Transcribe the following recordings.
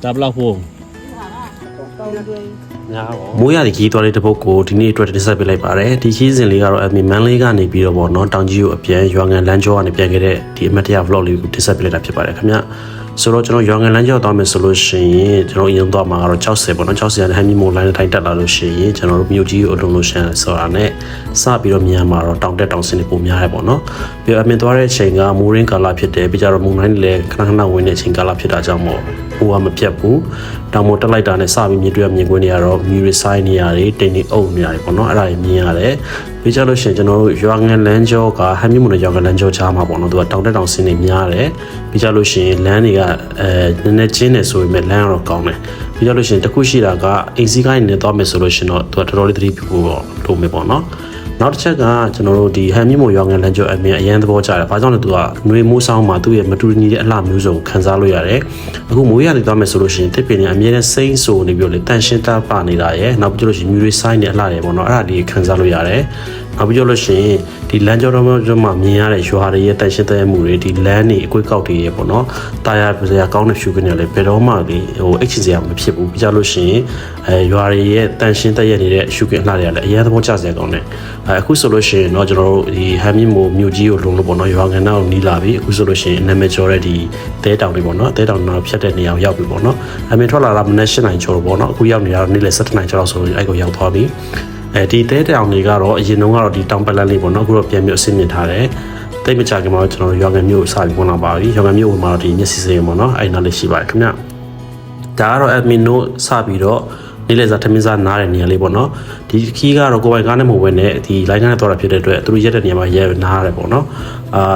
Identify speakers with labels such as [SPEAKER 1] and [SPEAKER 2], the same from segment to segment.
[SPEAKER 1] ဒါဘလောက်ဖို့
[SPEAKER 2] မိုးရတဲ့ခီးသွားတဲ့တပုတ်ကိုဒီနေ့အတွက်တင်ဆက်ပေးလိုက်ပါတယ်ဒီခီးစဉ်လေးကတော့အမီမန်လေးကနေပြီးတော့ပေါ့နော်တောင်ကြီးကိုအပြန်ရွာငံလမ်းကျောကနေပြန်ခဲ့တဲ့ဒီအမတ်တရား vlog လေးကိုတင်ဆက်ပေးလိုက်တာဖြစ်ပါတယ်ခင်ဗျဆိုတော့ကျွန်တော်ရွာငံလမ်းကျောသွားမယ်ဆိုလို့ရှိရင်ကျွန်တော်အရင်သွားမှာကတော့60ပေါ့နော်60ရတဲ့ဟန်မီမိုလိုင်းထိုင်တက်လာလို့ရှိရင်ကျွန်တော်တို့မြို့ကြီးကိုအလုံးလို့ရှမ်းဆိုတာနဲ့စပြီးတော့မြန်မှာတော့တောင်တက်တောင်ဆင်းနေပုံများတယ်ပေါ့နော်ပြီးတော့အမင်သွားတဲ့အချိန်ကမိုးရင်းကာလဖြစ်တယ်ပြီးကြတော့မုန်တိုင်းလည်းခဏခဏဝင်တဲ့အချိန်ကာလဖြစ်တာကြောင့်မို့ဟိုကမပြတ်ဘူးတောင်မို့တက်လိုက်တာနဲ့စပြီးမြင်တွေ့မြင်ကွင်းနေရတော့မြူရီဆိုင်နေရတယ်တိမ်နေအုပ်နေရတယ်ပေါ့နော်အဲ့ဒါကြီးမြင်ရတယ်ပြီးကြလို့ရှိရင်ကျွန်တော်တို့ရွာငံလမ်းကျောကဟန်မီမိုနဲ့ရွာငံလမ်းကျောချားမှာပေါ့နော်သူကတောင်တက်တောင်ဆင်းနေများတယ်ပြီးကြလို့ရှိရင်လမ်းတွေကနည်းနည်းကျင်းနေဆိုပေမဲ့လမ်းကတော့ကောင်းတယ်ပြီးကြလို့ရှိရင်တခုရှိတာကအိမ်စီးကိုင်းနေသွားမယ်ဆိုလို့ရှိရင်တော့သူကတော်တော်လေးသတိပြုဖို့တော့လုပ်မယ်ပေါ့နော်နောက်တစ်ချက်ကကျွန်တော်တို့ဒီဟန်မီမိုရွာငံလမ်းကျောအမြင်အရန်သဘောကျတယ်။ဘာကြောင့်လဲသူကຫນွေမိုးဆောင်မှာသူ့ရဲ့မတူညီတဲ့အလှမျိုးစုံခံစားလို့ရတယ်။အခုမိုးရည်သွားမယ်ဆိုလို့ရှိရင်တစ်ပင်နဲ့အမြဲတမ်းစိမ့်ဆိုနေပြီးတော့လေတန်ရှင်းတာပါနေတာရယ်နောက်ပြီးလို့ရှိရင်မြူရီဆိုင်နဲ့အလှရယ်ပေါ့နော်အဲ့ဒါဒီခံစားလို့ရတယ်။နောက်ပြီးလို့ရှိရင်ဒီလမ်းကျောတော်မှာမြင်ရတဲ့ရွာတွေရဲ့တန်ရှင်းတဲ့မှုတွေဒီလမ်းတွေအကွေးကောက်တွေရယ်ပေါ့နော်။တာယာပစရာကောင်းတဲ့ဖြူကနေလည်းဘယ်တော့မှဒီအိတ်ချစရာမဖြစ်ဘူး။ပြီးကြလို့ရှိရင်ရွာတွေရဲ့တန်ရှင်းတဲ့ရနေတဲ့ရှုကင်အလှတွေကလည်းအရင်သဘောကျစရာကောင်းတယ်။အခုဆိုလို့ရှိရင်တော့ကျွန်တော်တို့ဒီဟန်မီမိုမြို့ကြီးကိုလုံလို့ပေါ့နော်ရွာကန်နောက်နီးလာပြီအခုဆိုလို့ရှိရင်နာမည်ကျော်တဲ့ဒီတဲတောင်တွေပေါ့နော်တဲတောင်တော့ဖြတ်တဲ့နေရာကိုရောက်ပြီပေါ့နော်အမေထွက်လာတာမနေ့၈နိုင်ကျော်ပေါ့နော်အခုရောက်နေတာတော့နေ့လယ်7နိုင်ကျော်လောက်ဆိုလို့အဲ့ကိုရောက်သွားပြီဒီတဲတောင်တွေကတော့အရင်တုန်းကတော့ဒီတောင်ပလန်လေးပေါ့နော်အခုတော့ပြန်ပြီးအဆင်မြင့်ထားတယ်တိတ်မကြခင်မှာကျွန်တော်တို့ရွာကန်မြို့စပြီးဝင်လာပါပြီရွာကန်မြို့ဝင်မှာတော့ဒီမျက်စိစိမ်ပေါ့နော်အဲ့နားလေးရှိပါတယ်ခင်ဗျဒါကတော့ admin တို့စပြီးတော့နေ့လည်စာထမင်းစားနားတဲ့နေရာလေးပေါ့နော်ဒီခီးကတော့ကိုယ်ပိုင်ကားနဲ့မဝင်နဲ့ဒီ line နဲ့သွားတာဖြစ်တဲ့အတွက်သူတို့ရက်တဲ့နေရာမှာရဲနားရတယ်ပေါ့နော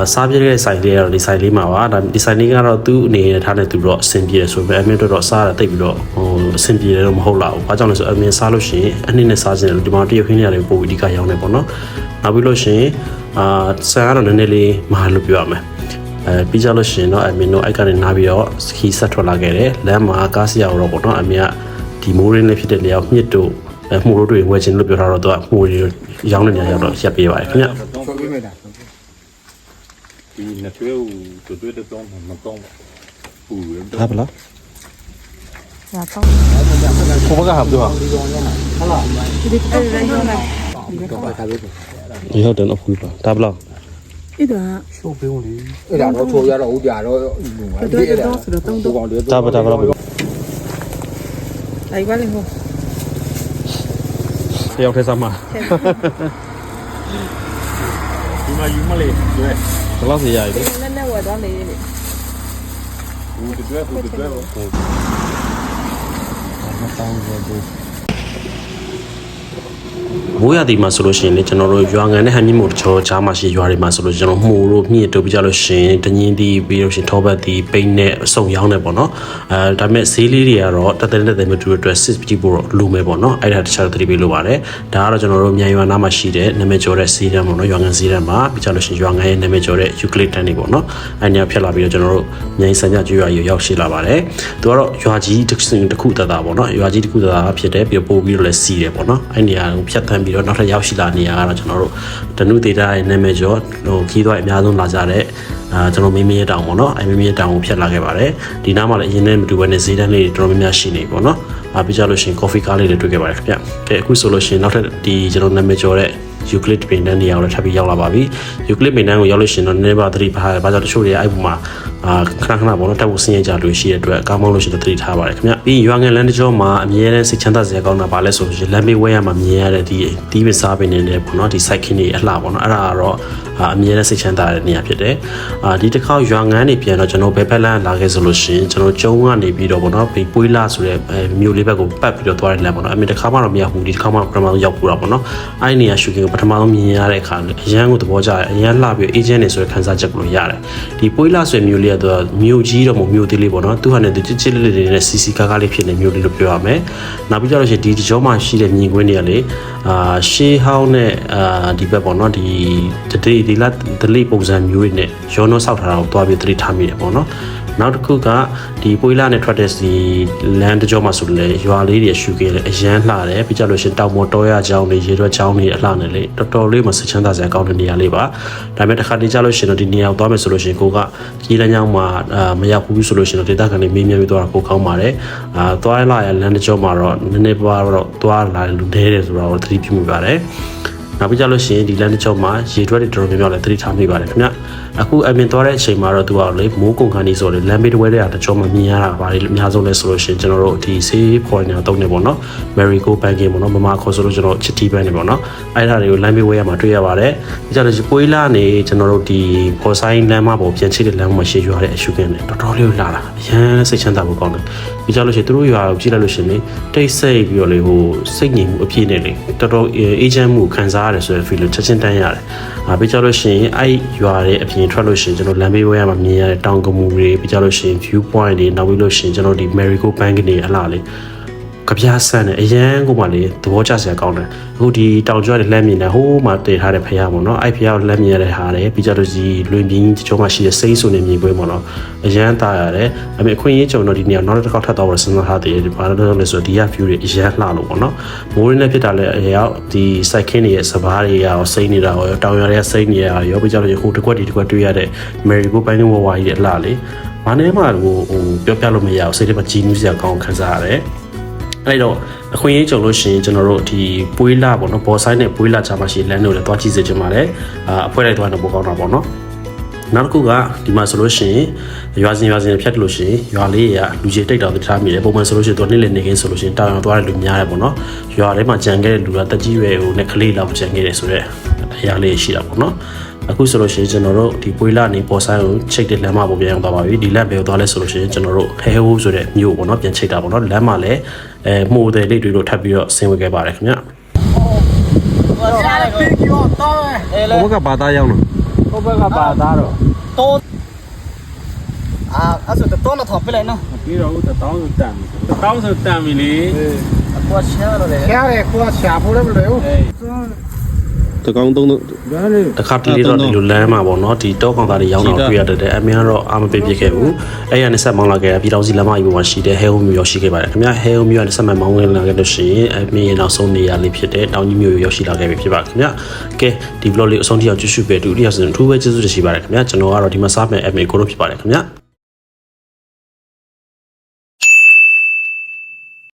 [SPEAKER 2] ်စားပြတဲ့ဆိုင်လေးကတော့ဒီဆိုင်လေးမှာပါဒါဒီဆိုင်လေးကတော့သူ့အနေနဲ့ထားတဲ့သူတော့အဆင်ပြေတယ်ဆိုပေမဲ့ admin တို့တော့စားတာတိတ်ပြီးတော့အဆင်ပြေတယ်တော့မဟုတ်လားဘူးဘာကြောင့်လဲဆို admin စားလို့ရှိရင်အနည်းနဲ့စားခြင်းလို့ဒီမှာတရုတ်ခင်းနေရတယ်ပို့ပြီးဒီကရောင်းနေပေါ့နော်နောက်ပြီးလို့ရှိရင်ဆန်ကတော့နည်းနည်းလေးမဟာလို့ပြောရမယ်ပြီးကြလို့ရှိရင်တော့ admin တို့အဲ့ကနေနားပြီးတော့ခီးဆက်ထွက်လာခဲ့တယ်လမ်းမှာကားစီရောက်တော့ပေါ့နော်အမေကဒီမိုးရင်းလေးဖြစ်တဲ့နေရာမြစ်တို့မှုတို့တွေဝယ်ခြင်းလို့ပြောထားတော့သူကမှုတွေရောင်းတဲ့နေရာရောက်တော့ရပ်ပေးပါတယ်ခင်ဗျ
[SPEAKER 3] ဒီနှစ်ထွေးကိုတွေ့တဲ့တော့မကောင်းဘူး
[SPEAKER 1] ဒါဘလား
[SPEAKER 4] Ja, toch.
[SPEAKER 1] ဘုရားကဟာပြော ဒီဟုတ်တယ်နော်ဖူးပါဒါဘလား
[SPEAKER 4] Ieder.
[SPEAKER 5] အဲ့ဒါတော့ထိုးရတော့ဦးကြတော့
[SPEAKER 1] ဒါဘဒါဘလား
[SPEAKER 4] Ay, igual es vos.
[SPEAKER 1] တယောက်ထဲစားမှာ
[SPEAKER 3] ဒီမှာယူမလေးတွေ့
[SPEAKER 1] ဘလောက်စီရည်လဲ
[SPEAKER 4] Nene, guarda, le diré.
[SPEAKER 3] ဘူးတွေ့ဘူးတွေ့ဘူး
[SPEAKER 2] မိုးရသည်မှာဆိုလို့ရှိရင်လေကျွန်တော်တို့ရွာငံနဲ့ဟန်မီမိုတချို့ကြားမှာရှိရွာတွေမှာဆိုလို့ကျွန်တော်မှုတို့မြင့်တို့ပြကြလို့ရှိရင်တငင်းတီးပြီးလို့ရှိရင်ထောပတ်တီးပိန်းနဲ့အစုံရောင်းနေပေါ့နော်ဒါပေမဲ့ဈေးလေးတွေကတော့တသက်နဲ့မတူတဲ့အတွက်စစ်ကြည့်ဖို့တော့လိုမယ်ပေါ့နော်အဲ့ဒါတခြားသတိပေးလိုပါတယ်ဒါကတော့ကျွန်တော်တို့မြန်ရွာနားမှာရှိတဲ့နာမည်ကျော်တဲ့ဈေးတန်းပေါ့နော်ရွာငံဈေးတန်းမှာပြကြလို့ရှိရင်ရွာငံရဲ့နာမည်ကျော်တဲ့ယူကလစ်တန်းတွေပေါ့နော်အဲ့ညဖြတ်လာပြီးတော့ကျွန်တော်တို့မြိုင်စံပြကျွော်ရွာရောက်ရှိလာပါတယ်သူကတော့ရွာကြီးတစ်ခုတသားပေါ့နော်ရွာကြီးတစ်ခုတသားဖြစ်တယ်ပြီးပို့ပြီးတော့လည်းစီးတယ်ပေါ့နော်အဲ့နေရာကိုဖြတ်သန်းပြီးတော့နောက်ထပ်ရောက်ရှိလာနေရကတော့ကျွန်တော်တို့ဒနုဒေတာရဲ့နာမည်ကျော်ခီးသွားအများဆုံးလာကြတဲ့ကျွန်တော်မင်းမင်းတောင်ပေါ့နော်အဲ့မင်းမင်းတောင်ကိုဖြတ်လာခဲ့ပါတယ်ဒီနားမှာလည်းအရင်နဲ့မတူဘဲနဲ့ဈေးတန်းလေးတွေတော်တော်များများရှိနေပေါ့နော်ပြကြလို့ရှိရင် coffee ကားလေးတွေတွေ့ခဲ့ပါတယ်ခင်ဗျကဲအခုဆိုလို့ရှိရင်နောက်ထပ်ဒီကျွန်တော်နာမည်ကျော်တဲ့ယူကလစ်ပင်တန်းနေရာကိုလည်းထပ်ပြီးရောက်လာပါပြီယူကလစ်ပင်တန်းကိုရောက်လို့ရှိရင်တော့နည်းနည်းပါသတိပါဘာကြောင့်တချို့တွေအဲ့ပုံမှာခဏခဏပေါ့နော်တက်ဖို့ဆင်းရဲကြလို့ရှိရတဲ့အတွက်ကားမောင်းလို့ရှိရင်သတိထားပါတယ်ခင်ဗျပြီးရွာငံလမ်းတစ်ကျောမှာအမြဲတမ်းစိတ်ချမ်းသာစရာကောင်းတာပါလဲဆိုရင်လမ်းဘေးဝဲရမှာမြင်ရတဲ့ဒီတီးပင်စားပင်နေတဲ့ပေါ့နော်ဒီ site ခင်းတွေအလှပေါ့နော်အဲ့ဒါကတော့အမြဲတမ်းစိတ်ချမ်းသာတဲ့နေရာဖြစ်တယ်ဒီတစ်ခါရွာငံနေပြန်တော့ကျွန်တော်ဘယ်ဖက်လန်းလာခဲ့ဆိုလို့ရှိရင်ကျွန်တော်ကျုံကနေပြီးတော့ပေါ့နော်ပြီးပွေးလာဆိုတဲ့မြို့လေးဘက်ကိုပတ်ပြီးတော့သွားတဲ့လမ်းပေါ့နော်အမြဲတစ်ခါမှတော့မရဘူးဒီတစ်ခါမှပထမဆုံးရောက်ပူတာပေါ့နော်အဲ့ဒီနေရာရှုခင်းကိုပထမဆုံးမြင်ရတဲ့အခါအရန်ကိုသဘောကျတယ်အရန်လှပြီးအေဂျင့်နေဆိုတဲ့ခန်းစားချက်ကိုရတယ်ဒီပွေးလာဆိုတဲ့မြို့လေးကတော့မြို့ကြီးတော့မဟုတ်မြို့သေးလေးပေါ့နော်သူဟာနဲ့ချစ်ချစ်လေးလေးနဲ့စီစီကားကားလေးဖြစ်နေမြို့လေးလို့ပြောရမယ်နောက်ပြီးကြလို့ရှိရင်ဒီကြောမှာရှိတဲ့မြင်ကွင်းတွေကလေရှေးဟောင်းနဲ့ဒီဘက်ပေါ့နော်ဒီဒီလေးပုံစံမျိုးတွေနဲ့ရောနှောဆောက်ထားတာကိုတွားပြီးသတိထားမိတယ်ပေါ့နော် နောက်တစ်ခုကဒီပွေးလာနဲ့ထွက်တဲ့စီလမ်းတကြောမှာဆိုလေရွာလေးတွေရှူခဲ့တယ်အရန်လှတယ်ပြီးကြလို့ရှင်တောင်ပေါ်တောရချောင်းတွေရေရွက်ချောင်းတွေအလှနဲ့လေတော်တော်လေးမှစချမ်းသာစရာကောင်းတဲ့နေရာလေးပါဒါပေမဲ့တစ်ခါတည်းကြလို့ရှင်တော့ဒီနေရာကိုသွားမယ်ဆိုလို့ရှင်ကိုကကြီးလမ်းကြောင်းမှာမရောက်ဘူးဆိုလို့ရှင်တော့ဒေသခံတွေမေးမြန်းပြီးသွားတာပိုကောင်းပါတယ်သွားလာရလမ်းတကြောမှာတော့နည်းနည်းပါတော့သွားလာလူနေတယ်ဆိုတော့သတိပြုမိပါတယ်နောက်ပြီးကြလို့ရှိရင်ဒီလမ်းတစ်ချောင်းမှာရေထွက်တွေတော်တော်များများလည်းသတိထားမိပါတယ်ခင်ဗျအခုအမြင်သွားတဲ့အချိန်မှာတော့သူကလေမိုးကုန်ခန်းကြီးဆိုတော့လမ်းဘေးတစ်ဝဲတဲ့တစ်ချောင်းမှာမြင်ရတာပါတယ်အများဆုံးလဲဆိုလို့ရှိရင်ကျွန်တော်တို့ဒီဆေးဖော်နေတာတုံးနေပေါ့နော် Marigo Banking ပေါ့နော်မမခေါ်ဆိုလို့ကျွန်တော်ချစ်တီးပန်းနေပေါ့နော်အဲ့ဒါတွေကိုလမ်းဘေးဝဲရမှာတွေ့ရပါတယ်ပြီးကြလို့ရှိရင်ပွေးလာနေကျွန်တော်တို့ဒီပေါ်ဆိုင်လမ်းမှာပေါ့ပြန်ချိတဲ့လမ်းမှာရှေ့ရွာတဲ့အရှုခင်းနဲ့တော်တော်လေးလာတာအရန်စိတ်ချမ်းသာဖို့ကောင်းတယ်ပြီးကြလို့ရှိရင်သူတို့ရွာကိုကြည့်လိုက်လို့ရှိရင်လေတိတ်ဆိတ်ပြီးတော့လေဟိုစိတ်ငြိမ်မှုအပြည့်နဲ့လေတော်တော်အေဂျင့်မှုခံစားရတယ်ဆိုတဲ့ feel ချက်ချင်းတန်းရတယ်ပြီးကြလို့ရှိရင်အဲ့ရွာရဲ့အပြင်ထွက်လို့ရှိရင်ကျွန်တော်လမ်းဘေးဝဲရမှာမြင်ရတဲ့တောင်ကမူတွေပြီးကြလို့ရှိရင် view point တွေနောက်ပြီးလို့ရှိရင်ကျွန်တော်ဒီ Marigo Bank နေအလားလေးကပြားဆန်းတယ်အရန်ကိုမှလေသဘောကျစရာကောင်းတယ်အခုဒီတောင်ကျွတ်တဲ့လမ်းမြင်တယ်ဟိုးမှာတည်ထားတဲ့ဖရားပေါ့နော်အဲ့ဖရားကိုလမ်းမြင်ရတဲ့ဟာတယ်ပြီးကြလို့ဒီလွင်ပြင်းချိုးမှရှိတဲ့စိမ့်ဆိုနေမြင်ပွဲပေါ့နော်အရန်တာရတယ်အမေအခွင့်အရေးကြုံတော့ဒီနေရာနောက်တစ်ခေါက်ထပ်တော့စဉ်းစားထားသေးတယ်ဘာလို့လဲဆိုတော့ဒီက view တွေအရန်လှလို့ပေါ့နော်မိုးရင်းနဲ့ဖြစ်တာလဲအရောက်ဒီ site ခင်းတွေရဲ့စဘာတွေရောစိမ့်နေတာရောတောင်ရတဲ့စိမ့်နေရောပြီးကြလို့ဟိုတစ်ခွက်ဒီတစ်ခွက်တွေ့ရတဲ့ Marigo Bank ဝဝကြီးရဲ့အလှလေးဘာနဲ့မှဟိုပြောပြလို့မရအောင်စိတ်ထဲမှာကြည်နူးစရာကောင်းခံစားရတယ်အဲ့တော့အခွင့်အရေးကြုံလို့ရှိရင်ကျွန်တော်တို့ဒီပွေးလာပေါ့နော်ဘော်ဆိုင်နဲ့ပွေးလာချာမရှိလမ်းတို့လည်းတွားကြည့်စေချင်ပါတယ်အဖွဲလိုက်တွားတော့ပိုကောင်းတာပေါ့နော်နောက်တစ်ခုကဒီမှာဆိုလို့ရှိရင်ရွာစဉ်ဖြတ်လို့ရှိရင်ရွာလေးရလူကြီးတိတ်တောင်တိထားမိတယ်ပုံမှန်ဆိုလို့ရှိရင်တော့နေ့လည်နေခင်းဆိုလို့ရှိရင်တောင်အောင်သွားတဲ့လူများတယ်ပေါ့နော်ရွာထဲမှာကြံခဲ့တဲ့လူကတက်ကြီးရွယ်ဟိုနဲ့ကလေးလောက်ကြံခဲ့တယ်ဆိုတော့အရာလေးရှိတာပေါ့နော်အခုဆိုလို့ရှိရင်ကျွန်တော်တို့ဒီပွေးလာနေပေါ်ဆိုင်ကိုချိတ်တဲ့လမ်းမပေါ်ပြန်ရောက်သွားပါပြီဒီလမ်းဘယ်ကိုသွားလဲဆိုလို့ရှိရင်ကျွန်တော်တို့ဟဲဟိုးဆိုတဲ့မြို့ပေါ့နော်ပြန်ချိတ်တာပေါ့နော်လမ်းမှာလည်းမှုတယ်လေးတွေတို့ထပ်ပြီးတော့ဆင်းဝေခဲ့ပါတယ်ခင်ဗျ
[SPEAKER 1] ဘုကဘာသာရောက်နော်
[SPEAKER 5] ကိုဘက်ကပါသားတော့
[SPEAKER 6] အဲ့ဆိုတော့တော့ထောက်ပြလိုက်နော်
[SPEAKER 3] ပြီးတော့ဦးတောင်းဆိုတန်တောင်းဆိုတန်ပြီလေ
[SPEAKER 6] အကွာရှင်းလို့လေ
[SPEAKER 5] ခဲရတယ်ကိုကရှာဖို့လည်းမလွယ်ဘူး
[SPEAKER 1] တကောင်သုံး
[SPEAKER 5] ဒါလေ
[SPEAKER 2] တခါတလေတော့ဒီလိုလမ်းမှာပေါ့နော်ဒီတောကောင်သားတွေရောင်းတော့တွေ့ရတဲ့အမြင်ကတော့အာမပေးပြခဲ့ဘူးအဲ့ရနဲ့ဆက်မောင်းလာခဲ့ပြည်တော်စီလမ်းမကြီးပေါ်မှာရှိတဲ့ဟဲဟိုမျိုးရောက်ရှိခဲ့ပါတယ်ခင်ဗျာဟဲဟိုမျိုးနဲ့ဆက်မောင်းဝင်လာခဲ့လို့ရှိရင်အမြင်နောက်ဆုံးနေရာလေးဖြစ်တဲ့တောင်ကြီးမျိုးရောက်ရှိလာခဲ့ပြီဖြစ်ပါခင်ဗျာကဲဒီ vlog လေးအဆုံးထိအောင်ကြည့်ရှုပေးတူဒီရစင်အထူးပဲကျေးဇူးတင်ရှိပါတယ်ခင်ဗျာကျွန်တော်ကတော့ဒီမှာစမယ်အမေကိုလို့ဖြစ်ပါတယ်ခင်ဗျာ